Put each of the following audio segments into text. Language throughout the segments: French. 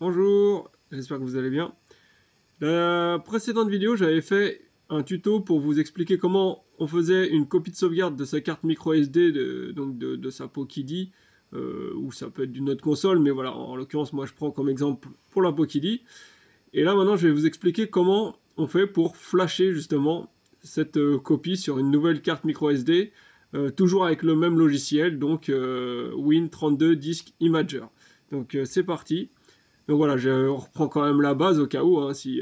Bonjour, j'espère que vous allez bien. La précédente vidéo, j'avais fait un tuto pour vous expliquer comment on faisait une copie de sauvegarde de sa carte micro SD, de sa Pokidi, ou ça peut être d'une autre console, mais voilà, en l'occurrence, moi je prends comme exemple pour la Pokidi. Et là maintenant, je vais vous expliquer comment on fait pour flasher justement cette copie sur une nouvelle carte micro SD, toujours avec le même logiciel, donc Win32 Disk Imager. Donc c'est parti. Donc voilà, on reprend quand même la base au cas où, hein, si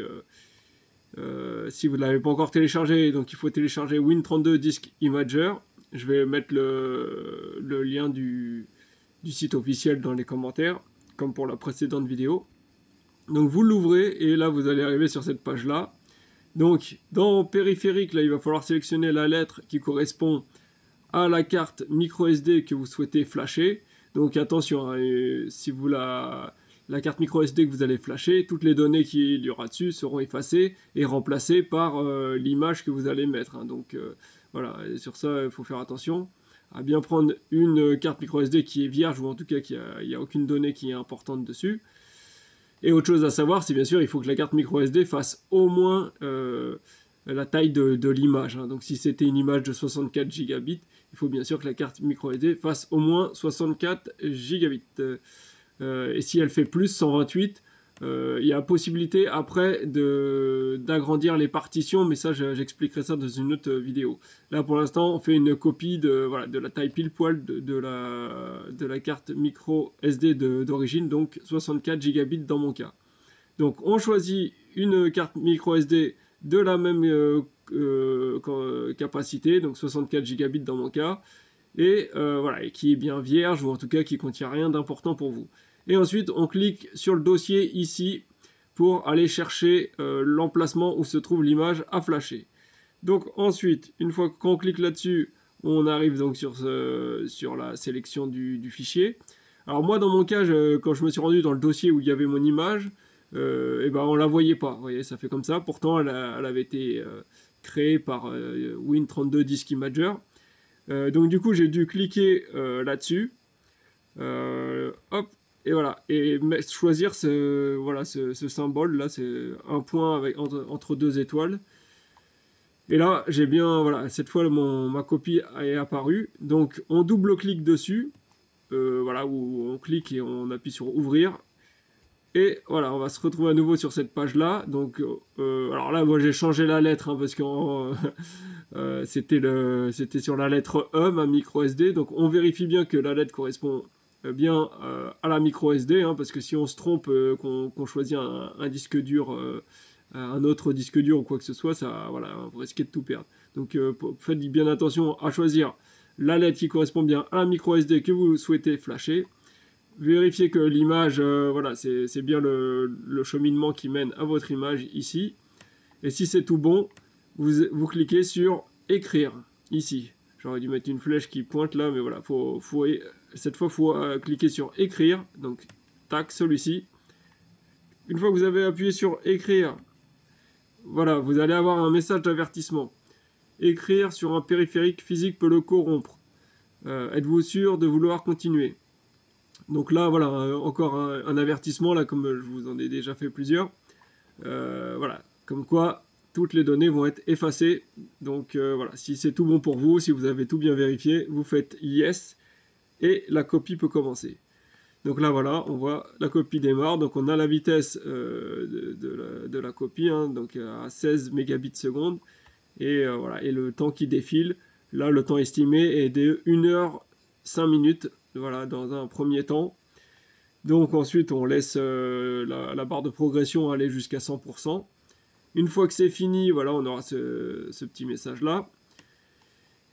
vous ne l'avez pas encore téléchargé, donc il faut télécharger Win32 Disk Imager. Je vais mettre le lien du site officiel dans les commentaires, comme pour la précédente vidéo. Donc vous l'ouvrez, et là vous allez arriver sur cette page-là. Donc dans périphérique, là il va falloir sélectionner la lettre qui correspond à la carte micro SD que vous souhaitez flasher. Donc attention, hein, si vous la carte micro SD que vous allez flasher, toutes les données qu'il y aura dessus seront effacées et remplacées par l'image que vous allez mettre. Hein. Donc voilà, et sur ça il faut faire attention à bien prendre une carte micro SD qui est vierge, ou en tout cas qu'il n'y a aucune donnée qui est importante dessus. Et autre chose à savoir, c'est bien sûr il faut que la carte micro SD fasse au moins la taille de l'image. Hein. Donc si c'était une image de 64 gigabits, il faut bien sûr que la carte micro SD fasse au moins 64 gigabits. Et si elle fait plus 128, il y a possibilité après d'agrandir les partitions, mais ça j'expliquerai ça dans une autre vidéo. Là pour l'instant on fait une copie de la taille pile poil de la carte micro SD d'origine, donc 64 gigabits dans mon cas. Donc on choisit une carte micro SD de la même capacité, donc 64 gigabits dans mon cas, et voilà, et qui est bien vierge, ou en tout cas qui contient rien d'important pour vous. Et ensuite on clique sur le dossier ici pour aller chercher l'emplacement où se trouve l'image à flasher. Donc ensuite, une fois qu'on clique là-dessus, on arrive donc sur la sélection du fichier. Alors moi dans mon cas, quand je me suis rendu dans le dossier où il y avait mon image, et ben on la voyait pas, vous voyez, ça fait comme ça. Pourtant elle avait été créée par Win32 Disk Imager. Donc du coup j'ai dû cliquer là-dessus, hop, et voilà, et choisir ce symbole là, c'est un point entre deux étoiles. Et là j'ai bien, voilà, cette fois ma copie est apparue. Donc on double-clique dessus, voilà, où on clique et on appuie sur ouvrir. Et voilà, on va se retrouver à nouveau sur cette page-là. Donc, alors là, moi j'ai changé la lettre, hein, parce que c'était sur la lettre E, ma micro SD. Donc on vérifie bien que la lettre correspond bien à la micro SD, hein, parce que si on se trompe, qu'on choisit un disque dur, un autre disque dur ou quoi que ce soit, ça, voilà, vous risquez de tout perdre. Donc faites bien attention à choisir la lettre qui correspond bien à la micro SD que vous souhaitez flasher. Vérifiez que l'image, voilà, c'est bien le cheminement qui mène à votre image ici. Et si c'est tout bon, vous cliquez sur écrire ici. J'aurais dû mettre une flèche qui pointe là, mais voilà, cette fois il faut cliquer sur écrire. Donc tac, celui-ci. Une fois que vous avez appuyé sur écrire, voilà, vous allez avoir un message d'avertissement. Écrire sur un périphérique physique peut le corrompre. Êtes-vous sûr de vouloir continuer? Donc là, voilà, encore un avertissement, là, comme je vous en ai déjà fait plusieurs. Voilà, comme quoi toutes les données vont être effacées. Donc voilà, si c'est tout bon pour vous, si vous avez tout bien vérifié, vous faites yes et la copie peut commencer. Donc là, voilà, on voit la copie démarre. Donc on a la vitesse de la copie, hein, donc à 16 mégabits seconde. Et voilà, et le temps qui défile. Là, le temps estimé est de 1 heure 5 minutes. Voilà, dans un premier temps. Donc ensuite on laisse la barre de progression aller jusqu'à 100%. Une fois que c'est fini, voilà, on aura ce petit message là.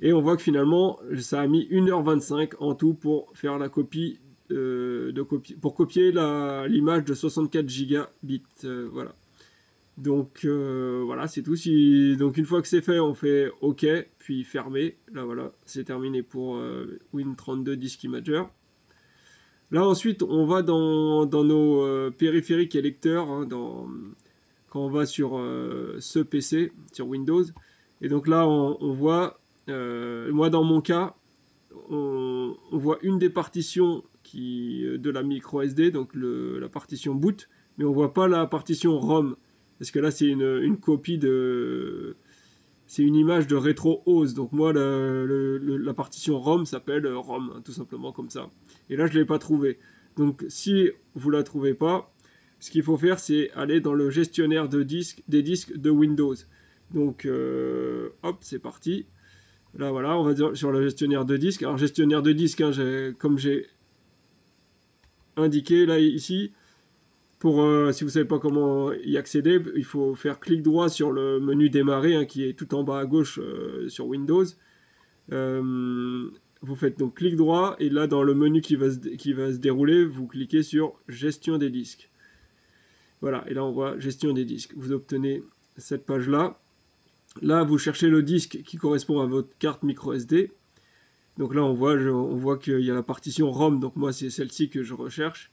Et on voit que finalement ça a mis 1h25 en tout pour faire la copie, pour copier l'image de 64 gigabits. Voilà. Donc voilà, c'est tout. Donc une fois que c'est fait, on fait OK, puis fermer. Là voilà, c'est terminé pour Win32 Disk Imager. Là ensuite, on va dans nos périphériques et lecteurs, hein, quand on va sur ce PC, sur Windows. Et donc là, on voit, moi dans mon cas, on voit une des partitions de la micro SD, donc la partition boot, mais on voit pas la partition ROM, parce que là c'est une copie de... C'est une image de rétro OS, donc moi la partition ROM s'appelle ROM, hein, tout simplement comme ça. Et là je ne l'ai pas trouvé. Donc si vous la trouvez pas, ce qu'il faut faire c'est aller dans le gestionnaire des disques de Windows. Donc hop, c'est parti. Là voilà, on va dire sur le gestionnaire de disques. Alors gestionnaire de disques, hein, comme j'ai indiqué là ici, pour, si vous ne savez pas comment y accéder, il faut faire clic droit sur le menu démarrer, hein, qui est tout en bas à gauche sur Windows. Vous faites donc clic droit, et là dans le menu qui va se dérouler, vous cliquez sur gestion des disques. Voilà, et là on voit gestion des disques. Vous obtenez cette page-là. Là, vous cherchez le disque qui correspond à votre carte micro SD. Donc là, on voit qu'il y a la partition ROM, donc moi c'est celle-ci que je recherche.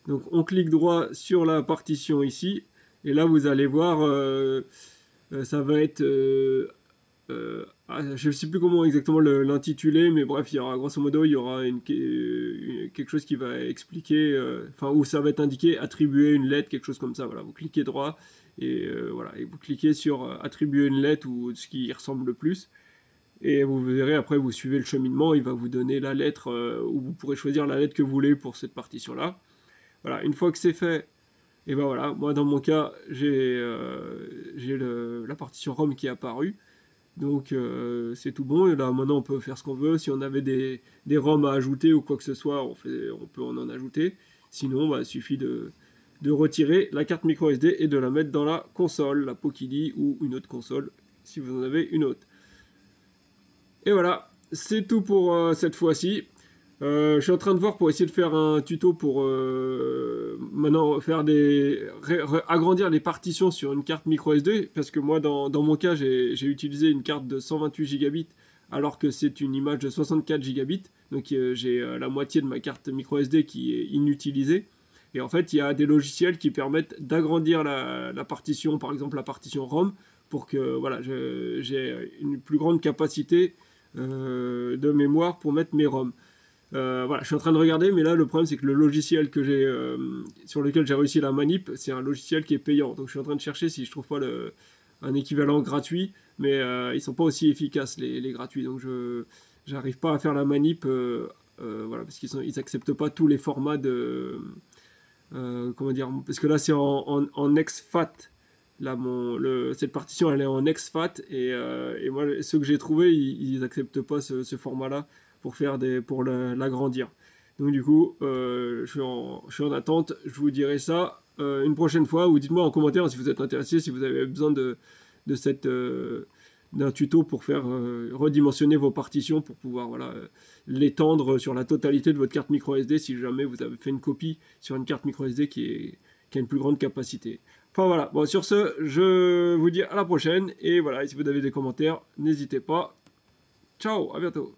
Donc on clique droit sur la partition ici, et là vous allez voir, ça va être, je ne sais plus comment exactement l'intituler, mais bref, il y aura grosso modo, il y aura quelque chose qui va expliquer, enfin où ça va être indiqué attribuer une lettre, quelque chose comme ça. Voilà, vous cliquez droit et voilà, et vous cliquez sur attribuer une lettre ou ce qui y ressemble le plus. Et vous verrez, après vous suivez le cheminement, il va vous donner la lettre, où vous pourrez choisir la lettre que vous voulez pour cette partition-là. Voilà, une fois que c'est fait, et ben voilà, moi dans mon cas, j'ai la partition ROM qui est apparue. Donc c'est tout bon, et là maintenant on peut faire ce qu'on veut. Si on avait des ROM à ajouter ou quoi que ce soit, on peut en ajouter. Sinon, bah, il suffit de retirer la carte micro SD et de la mettre dans la console, la Pokili ou une autre console, si vous en avez une autre. Et voilà, c'est tout pour cette fois-ci. Je suis en train de voir pour essayer de faire un tuto pour maintenant faire agrandir les partitions sur une carte micro SD, parce que moi dans mon cas j'ai utilisé une carte de 128 gigabits alors que c'est une image de 64 gigabits, donc j'ai la moitié de ma carte micro SD qui est inutilisée. Et en fait il y a des logiciels qui permettent d'agrandir la partition, par exemple la partition ROM, pour que voilà, j'ai une plus grande capacité de mémoire pour mettre mes ROM. Voilà, je suis en train de regarder, mais là le problème c'est que le logiciel que sur lequel j'ai réussi la manip, c'est un logiciel qui est payant. Donc je suis en train de chercher si je trouve pas un équivalent gratuit, mais ils sont pas aussi efficaces les gratuits. Donc je j'arrive pas à faire la manip, voilà, parce qu'ils acceptent pas tous les formats de comment dire, parce que là c'est en exFAT. Là cette partition elle est en exFAT, et moi ceux que j'ai trouvés ils acceptent pas ce format-là pour l'agrandir. Donc du coup, je suis en attente. Je vous dirai ça une prochaine fois. Ou dites-moi en commentaire si vous êtes intéressé, si vous avez besoin d'un tuto pour faire redimensionner vos partitions, pour pouvoir voilà, l'étendre sur la totalité de votre carte micro SD, si jamais vous avez fait une copie sur une carte micro SD qui a une plus grande capacité. Enfin voilà, bon, sur ce, je vous dis à la prochaine, et voilà, si vous avez des commentaires, n'hésitez pas. Ciao, à bientôt.